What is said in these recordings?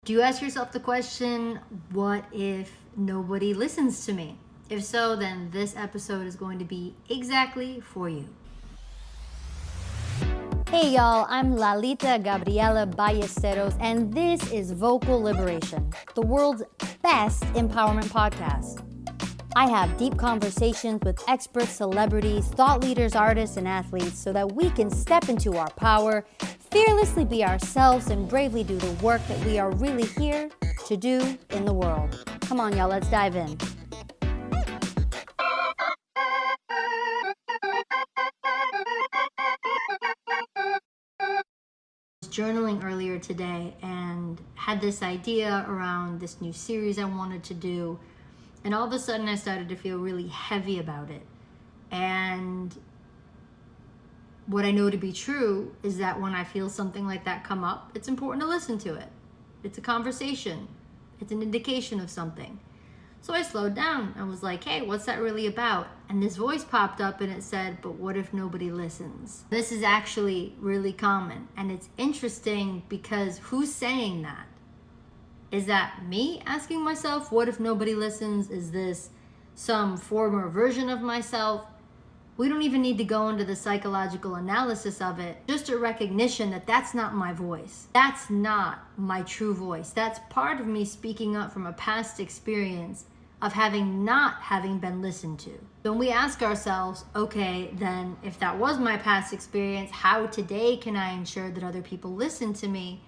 Do you ask yourself the question, what if nobody listens to me? If so, then this episode is going to be exactly for you. Hey y'all, I'm Lalita Gabriela Ballesteros, and this is Vocal Liberation, the world's best empowerment podcast. I have deep conversations with experts, celebrities, thought leaders, artists, and athletes so that we can step into our power, fearlessly be ourselves, and bravely do the work that we are really here to do in the world. Come on, y'all, let's dive in. Journaling earlier today and had this idea around this new series I wanted to do, and all of a sudden I started to feel really heavy about it. And what I know to be true is that when I feel something like that come up, it's important to listen to it. It's a conversation. It's an indication of something. So I slowed down and was like, hey, what's that really about? And this voice popped up and it said, but what if nobody listens? This is actually really common. And it's interesting because who's saying that? Is that me asking myself, what if nobody listens? Is this some former version of myself? We don't even need to go into the psychological analysis of it. Just a recognition that that's not my voice. That's not my true voice. That's part of me speaking up from a past experience of not having been listened to. Then we ask ourselves, okay, then if that was my past experience, how today can I ensure that other people listen to me?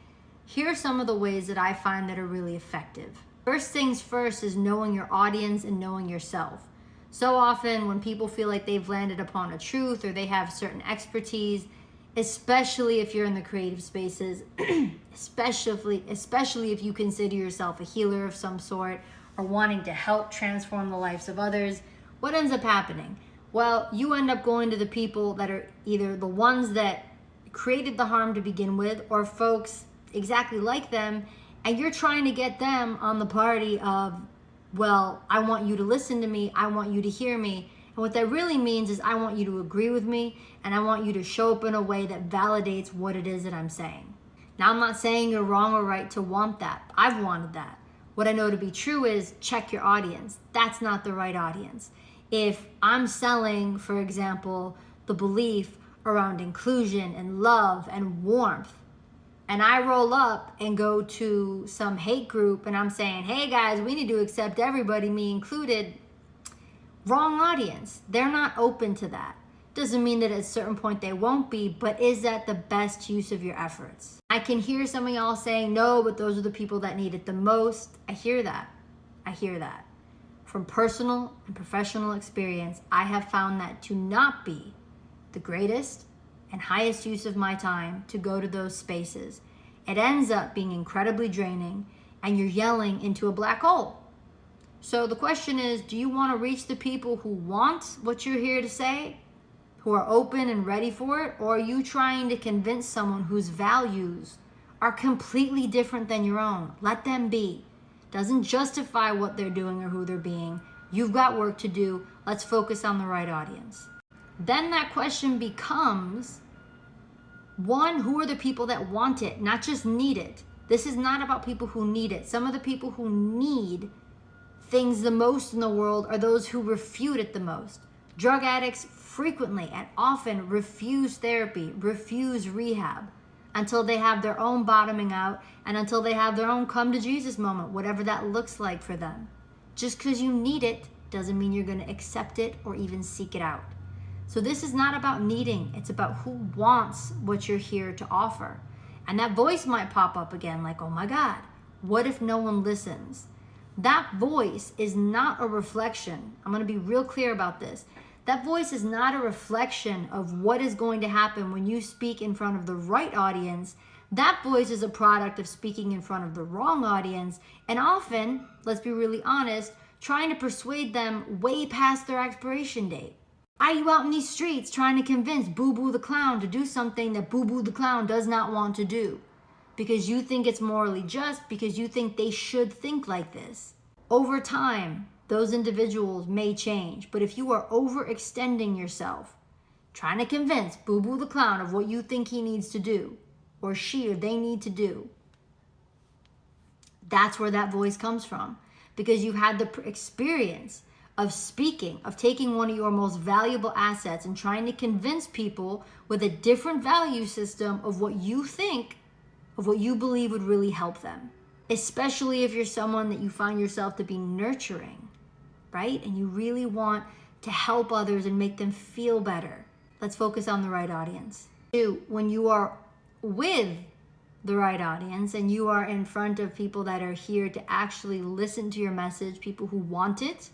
Here are some of the ways that I find that are really effective. First things first is knowing your audience and knowing yourself. So often when people feel like they've landed upon a truth or they have certain expertise, especially if you're in the creative spaces, especially if you consider yourself a healer of some sort or wanting to help transform the lives of others, what ends up happening? Well, you end up going to the people that are either the ones that created the harm to begin with or folks exactly like them, and you're trying to get them on the party of, well, I want you to listen to me, I want you to hear me. And what that really means is I want you to agree with me and I want you to show up in a way that validates what it is that I'm saying. Now, I'm not saying you're wrong or right to want that. I've wanted that. What I know to be true is check your audience. That's not the right audience. If I'm selling, for example, the belief around inclusion and love and warmth, and I roll up and go to some hate group and I'm saying, hey guys, we need to accept everybody, me included, wrong audience. They're not open to that. Doesn't mean that at a certain point they won't be, but is that the best use of your efforts? I can hear some of y'all saying, no, but those are the people that need it the most. I hear that. From personal and professional experience, I have found that to not be the greatest and highest use of my time to go to those spaces. It ends up being incredibly draining and you're yelling into a black hole. So the question is, do you want to reach the people who want what you're here to say, who are open and ready for it, or are you trying to convince someone whose values are completely different than your own? Let them be. Doesn't justify what they're doing or who they're being. You've got work to do. Let's focus on the right audience. Then that question becomes, one, who are the people that want it, not just need it? This is not about people who need it. Some of the people who need things the most in the world are those who refute it the most. Drug addicts frequently and often refuse therapy, refuse rehab until they have their own bottoming out and until they have their own come to Jesus moment, whatever that looks like for them. Just because you need it doesn't mean you're going to accept it or even seek it out. So this is not about needing, it's about who wants what you're here to offer. And that voice might pop up again like, oh my God, what if no one listens? That voice is not a reflection. I'm going to be real clear about this. That voice is not a reflection of what is going to happen when you speak in front of the right audience. That voice is a product of speaking in front of the wrong audience. And often, let's be really honest, trying to persuade them way past their expiration date. Are you out in these streets trying to convince Boo Boo the Clown to do something that Boo Boo the Clown does not want to do? Because you think it's morally just, because you think they should think like this. Over time, those individuals may change, but if you are overextending yourself, trying to convince Boo Boo the Clown of what you think he needs to do, or she or they need to do, That's where that voice comes from, because you've had the experience of speaking, of taking one of your most valuable assets and trying to convince people with a different value system of what you think, of what you believe would really help them. Especially if you're someone that you find yourself to be nurturing, right? And you really want to help others and make them feel better. Let's focus on the right audience. 2, when you are with the right audience and you are in front of people that are here to actually listen to your message, people who want it,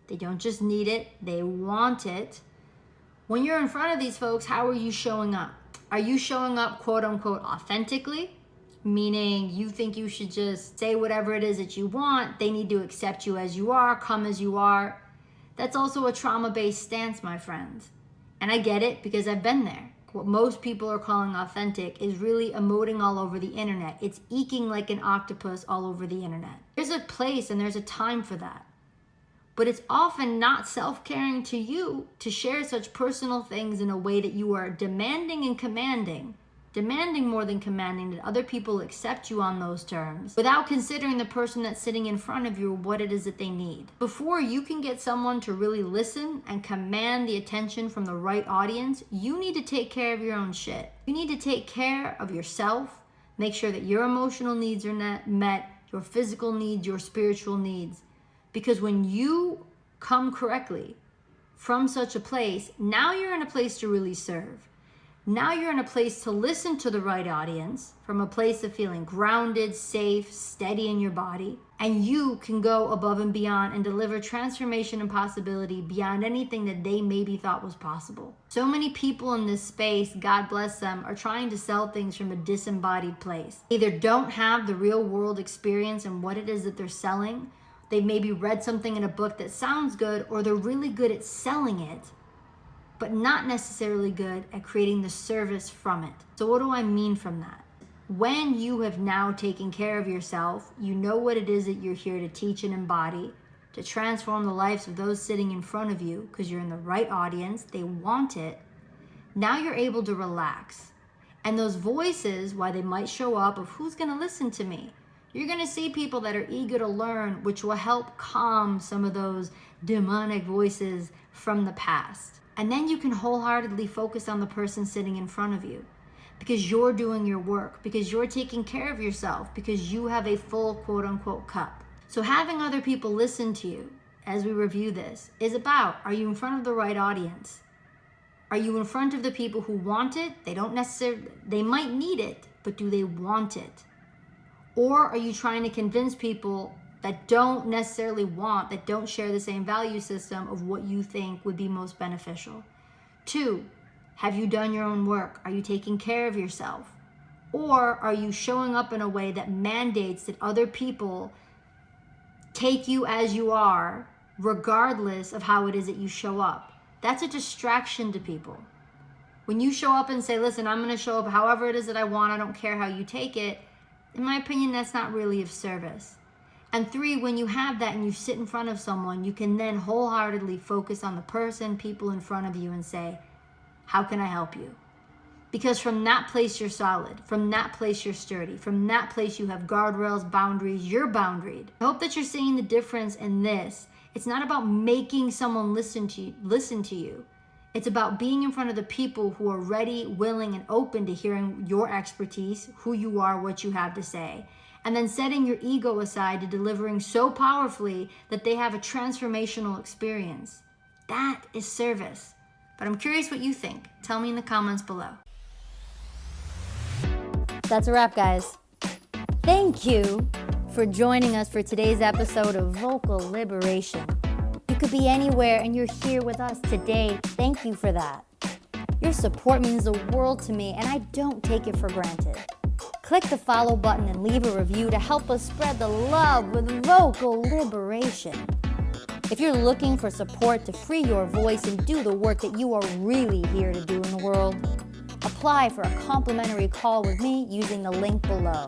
they don't just need it, they want it. When you're in front of these folks, how are you showing up? Are you showing up, quote unquote, authentically? Meaning you think you should just say whatever it is that you want. They need to accept you as you are, come as you are. That's also a trauma-based stance, my friends. And I get it because I've been there. What most people are calling authentic is really emoting all over the internet. It's eking like an octopus all over the internet. There's a place and there's a time for that. But it's often not self-caring to you to share such personal things in a way that you are demanding and commanding more than commanding that other people accept you on those terms without considering the person that's sitting in front of you what it is that they need. Before you can get someone to really listen and command the attention from the right audience, you need to take care of your own shit. You need to take care of yourself, make sure that your emotional needs are met, your physical needs, your spiritual needs. Because when you come correctly from such a place, now you're in a place to really serve. Now you're in a place to listen to the right audience from a place of feeling grounded, safe, steady in your body. And you can go above and beyond and deliver transformation and possibility beyond anything that they maybe thought was possible. So many people in this space, God bless them, are trying to sell things from a disembodied place. Either don't have the real world experience and what it is that they're selling. They maybe read something in a book that sounds good, or they're really good at selling it, but not necessarily good at creating the service from it. So what do I mean from that? When you have now taken care of yourself, you know what it is that you're here to teach and embody, to transform the lives of those sitting in front of you, because you're in the right audience, they want it. Now you're able to relax. And those voices, why they might show up of who's gonna listen to me, you're going to see people that are eager to learn, which will help calm some of those demonic voices from the past. And then you can wholeheartedly focus on the person sitting in front of you because you're doing your work, because you're taking care of yourself, because you have a full quote unquote cup. So having other people listen to you as we review this is about, are you in front of the right audience? Are you in front of the people who want it? They don't necessarily, they might need it, but do they want it? Or are you trying to convince people that don't necessarily want, that don't share the same value system of what you think would be most beneficial? 2, have you done your own work? Are you taking care of yourself? Or are you showing up in a way that mandates that other people take you as you are, regardless of how it is that you show up? That's a distraction to people. When you show up and say, listen, I'm going to show up however it is that I want, I don't care how you take it, in my opinion, that's not really of service. And 3, when you have that and you sit in front of someone, you can then wholeheartedly focus on the person, people in front of you and say, how can I help you? Because from that place, you're solid. From that place, you're sturdy. From that place, you have guardrails, boundaries, you're boundaried. I hope that you're seeing the difference in this. It's not about making someone listen to you. It's about being in front of the people who are ready, willing, and open to hearing your expertise, who you are, what you have to say, and then setting your ego aside to delivering so powerfully that they have a transformational experience. That is service. But I'm curious what you think. Tell me in the comments below. That's a wrap, guys. Thank you for joining us for today's episode of Vocal Liberation. You could be anywhere and you're here with us today. Thank you for that. Your support means the world to me and I don't take it for granted. Click the follow button and leave a review to help us spread the love with vocal liberation. If you're looking for support to free your voice and do the work that you are really here to do in the world, apply for a complimentary call with me using the link below.